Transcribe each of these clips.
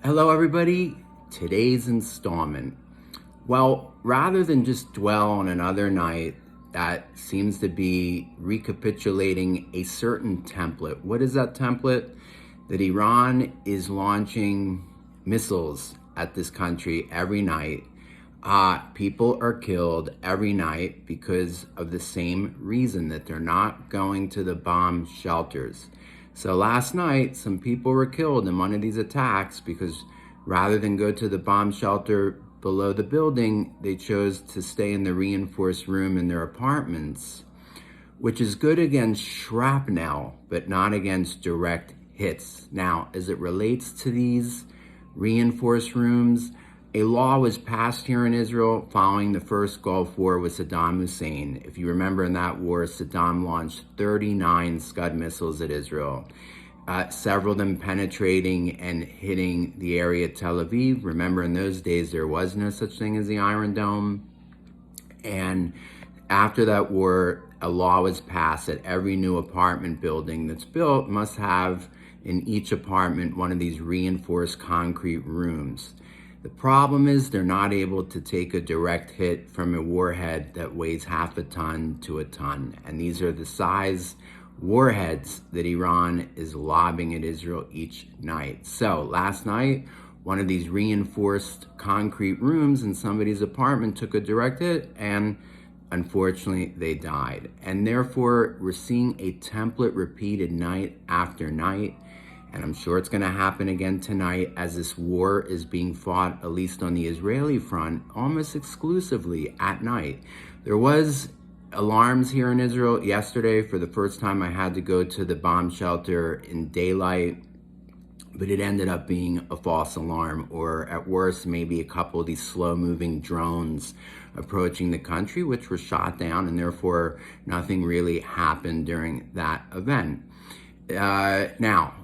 Hello, everybody. Today's installment. Well, rather than just dwell on another night that seems to be recapitulating a certain template, what is that template? That Iran is launching missiles at this country every night. People are killed every night because of the same reason, that they're not going to the bomb shelters. So last night, some people were killed in one of these attacks because rather than go to the bomb shelter below the building, they chose to stay in the reinforced room in their apartments, which is good against shrapnel, but not against direct hits. Now, as it relates to these reinforced rooms, a law was passed here in Israel following the first Gulf War with Saddam Hussein. If you remember, in that war, Saddam launched 39 Scud missiles at Israel, several of them penetrating and hitting the area of Tel Aviv. Remember, in those days, there was no such thing as the Iron Dome. And after that war, a law was passed that every new apartment building that's built must have in each apartment one of these reinforced concrete rooms. The problem is they're not able to take a direct hit from a warhead that weighs half a ton to a ton. And these are the size warheads that Iran is lobbing at Israel each night. So last night, one of these reinforced concrete rooms in somebody's apartment took a direct hit, and unfortunately they died. And therefore, we're seeing a template repeated night after night. And I'm sure it's going to happen again tonight, as this war is being fought, at least on the Israeli front, almost exclusively at night. There was alarms here in Israel yesterday. For the first time, I had to go to the bomb shelter in daylight, but it ended up being a false alarm, or at worst, maybe a couple of these slow-moving drones approaching the country, which were shot down, and therefore nothing really happened during that event. Now,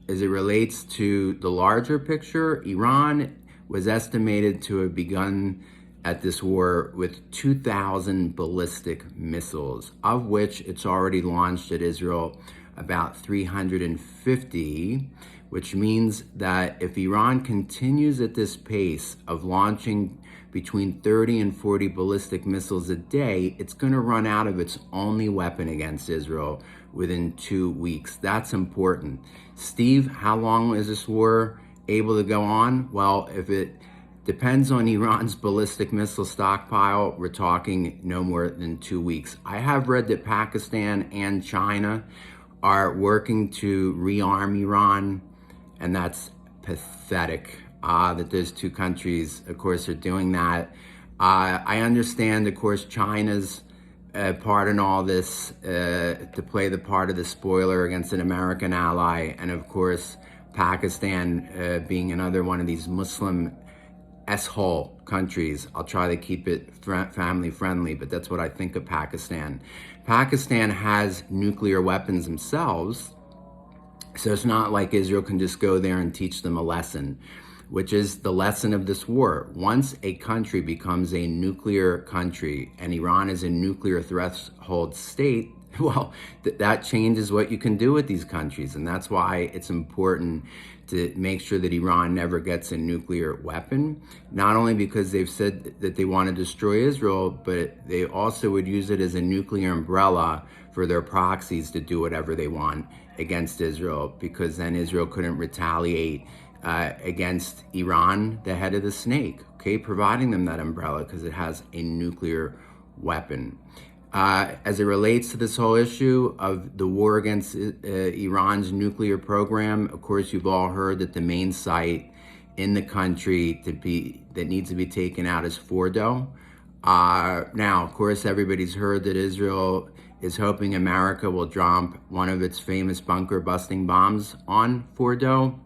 as it relates to the larger picture, Iran was estimated to have begun at this war with 2,000 ballistic missiles, of which it's already launched at Israel about 350, which means that if Iran continues at this pace of launching between 30 and 40 ballistic missiles a day, it's going to run out of its only weapon against Israel within 2 weeks. That's important. Steve, how long is this war able to go on? Well, if it depends on Iran's ballistic missile stockpile, we're talking no more than 2 weeks. I have read that Pakistan and China are working to rearm Iran, and that's pathetic. That those two countries, of course, are doing that. I understand, of course, China's part in all this, to play the part of the spoiler against an American ally, and of course, Pakistan being another one of these Muslim S-hole countries. I'll try to keep it family friendly, but that's what I think of Pakistan. Pakistan has nuclear weapons themselves, so it's not like Israel can just go there and teach them a lesson, which is the lesson of this war. Once a country becomes a nuclear country and Iran is a nuclear threshold state, well, that changes what you can do with these countries. And that's why it's important to make sure that Iran never gets a nuclear weapon, not only because they've said that they want to destroy Israel, but they also would use it as a nuclear umbrella for their proxies to do whatever they want against Israel, because then Israel couldn't retaliate against Iran, the head of the snake, okay, providing them that umbrella because it has a nuclear weapon. As it relates to this whole issue of the war against Iran's nuclear program, of course, you've all heard that the main site in the country that needs to be taken out is Fordo. Now, of course, everybody's heard that Israel is hoping America will drop one of its famous bunker-busting bombs on Fordo.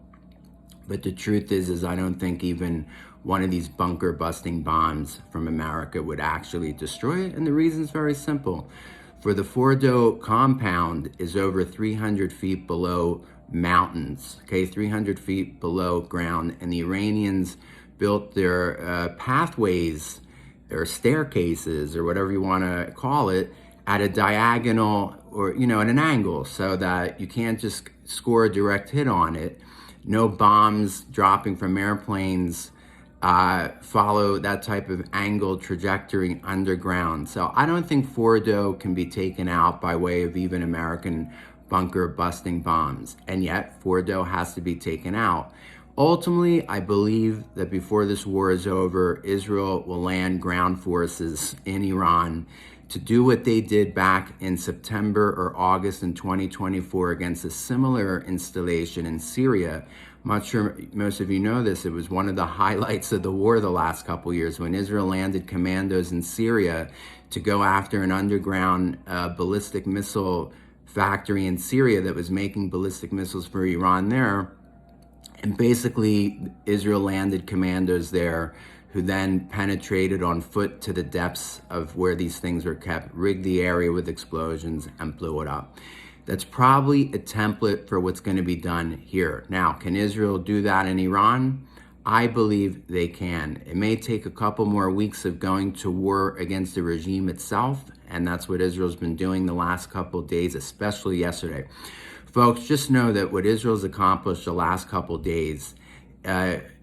But the truth is I don't think even one of these bunker-busting bombs from America would actually destroy it. And the reason is very simple. For the Fordo compound is over 300 feet below mountains, okay, 300 feet below ground. And the Iranians built their pathways or staircases or whatever you want to call it at a diagonal, or, at an angle, so that you can't just score a direct hit on it. No bombs dropping from airplanes follow that type of angled trajectory underground. So I don't think Fordo can be taken out by way of even American bunker busting bombs. And yet Fordo has to be taken out. Ultimately, I believe that before this war is over, Israel will land ground forces in Iran to do what they did back in September or August in 2024 against a similar installation in Syria. I'm not sure most of you know this. It was one of the highlights of the war the last couple years when Israel landed commandos in Syria to go after an underground ballistic missile factory in Syria that was making ballistic missiles for Iran there. And basically, Israel landed commandos there who then penetrated on foot to the depths of where these things were kept, rigged the area with explosions, and blew it up. That's probably a template for what's going to be done here. Now, can Israel do that in Iran? I believe they can. It may take a couple more weeks of going to war against the regime itself, and that's what Israel's been doing the last couple of days, especially yesterday. Folks, just know that what Israel's accomplished the last couple of days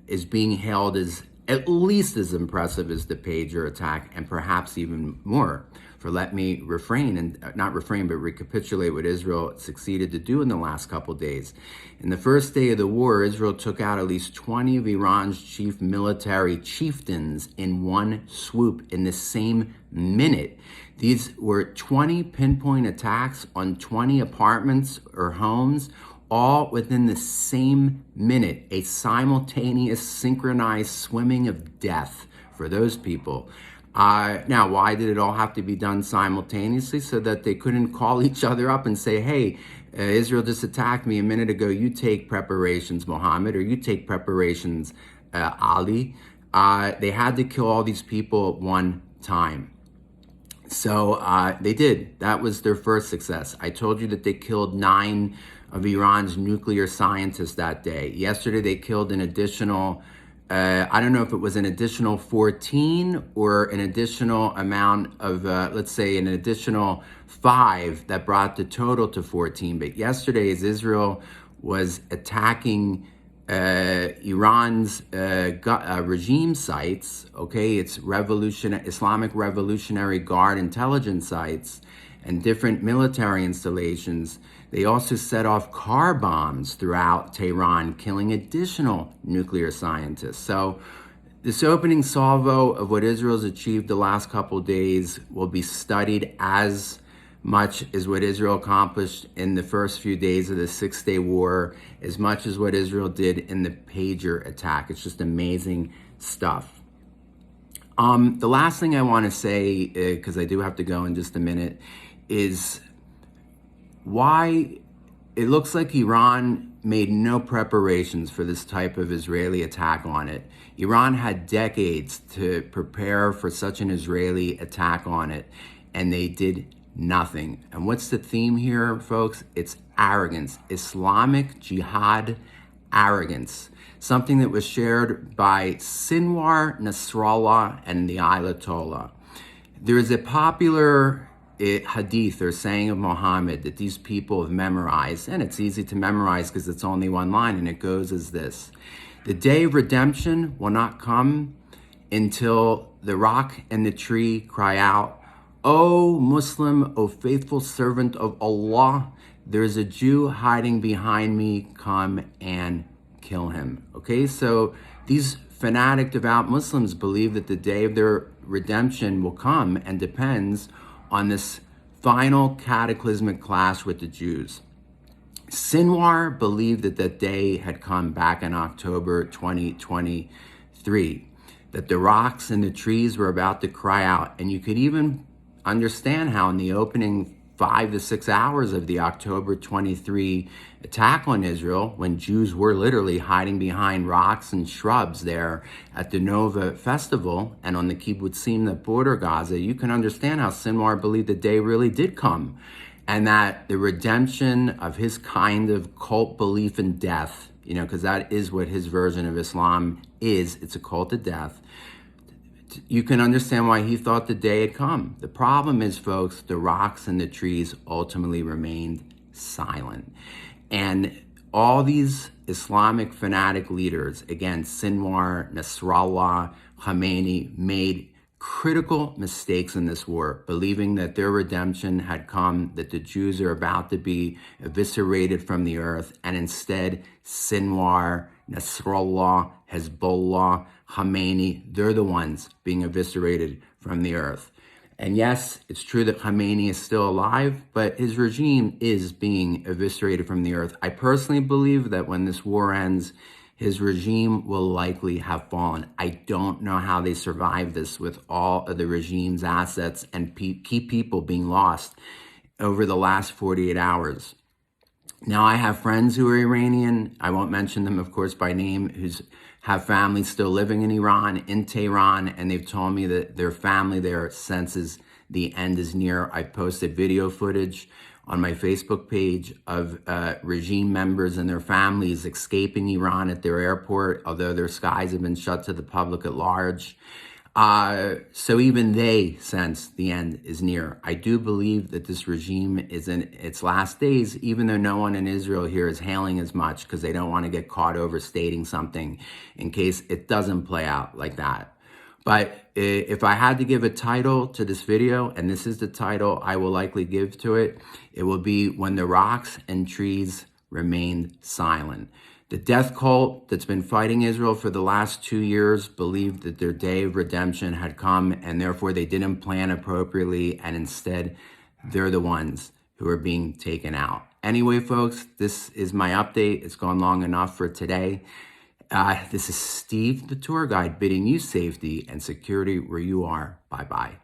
is being hailed as at least as impressive as the pager attack, and perhaps even more. For let me recapitulate what Israel succeeded to do in the last couple of days. In the first day of the war, Israel took out at least 20 of Iran's chief military chieftains in one swoop in the same minute. These were 20 pinpoint attacks on 20 apartments or homes, all within the same minute, a simultaneous synchronized swimming of death for those people. Now, why did it all have to be done simultaneously? So that they couldn't call each other up and say, hey, Israel just attacked me a minute ago, you take preparations, Mohammed, or you take preparations, Ali. They had to kill all these people at one time. So they did. That was their first success. I told you that they killed 9 of Iran's nuclear scientists that day. Yesterday, they killed an additional, I don't know if it was an additional 14 or an additional amount of, let's say an additional 5 that brought the total to 14. But yesterday, as Israel was attacking Iran's regime sites, okay, it's Islamic Revolutionary Guard intelligence sites and different military installations. They also set off car bombs throughout Tehran, killing additional nuclear scientists. So this opening salvo of what Israel's achieved the last couple of days will be studied as much as what Israel accomplished in the first few days of the 6-day war, as much as what Israel did in the pager attack. It's just amazing stuff. The last thing I want to say, because I do have to go in just a minute, is why it looks like Iran made no preparations for this type of Israeli attack on it. Iran had decades to prepare for such an Israeli attack on it, and they did nothing. And what's the theme here, folks? It's arrogance, Islamic Jihad arrogance, something that was shared by Sinwar Nasrallah and the Ayatollah. There is a popular hadith or saying of Muhammad that these people have memorized, and it's easy to memorize because it's only one line, and it goes as this: the day of redemption will not come until the rock and the tree cry out, "O Muslim, O faithful servant of Allah, there's a Jew hiding behind me, come and kill him." Okay, so these fanatic devout Muslims believe that the day of their redemption will come and depends on this final cataclysmic clash with the Jews. Sinwar believed that that day had come back in October 2023, that the rocks and the trees were about to cry out. And you could even understand how in the opening 5 to 6 hours of the October 23 attack on Israel, when Jews were literally hiding behind rocks and shrubs there at the Nova Festival and on the Kibbutzim that border Gaza, you can understand how Sinwar believed the day really did come, and that the redemption of his kind of cult belief in death, you know, because that is what his version of Islam is. It's a cult of death. You can understand why he thought the day had come. The problem is, folks, the rocks and the trees ultimately remained silent. And all these Islamic fanatic leaders, again, Sinwar, Nasrallah, Khamenei, made critical mistakes in this war, believing that their redemption had come, that the Jews are about to be eviscerated from the earth, and instead Sinwar, Nasrallah, Hezbollah, Khamenei, they're the ones being eviscerated from the earth. And yes, it's true that Khamenei is still alive, but his regime is being eviscerated from the earth. I personally believe that when this war ends, his regime will likely have fallen. I don't know how they survive this with all of the regime's assets and key people being lost over the last 48 hours. Now, I have friends who are Iranian. I won't mention them, of course, by name, who have families still living in Iran, in Tehran, and they've told me that their family there senses the end is near. I posted video footage on my Facebook page of regime members and their families escaping Iran at their airport, although their skies have been shut to the public at large. So even they sense the end is near. I do believe that this regime is in its last days, even though no one in Israel here is hailing as much because they don't want to get caught overstating something in case it doesn't play out like that. But if I had to give a title to this video, and this is the title I will likely give to it, it will be When the Rocks and Trees Remained Silent. The death cult that's been fighting Israel for the last 2 years believed that their day of redemption had come, and therefore they didn't plan appropriately, and instead they're the ones who are being taken out. Anyway, folks, this is my update. It's gone long enough for today. This is Steve, the tour guide, bidding you safety and security where you are. Bye-bye.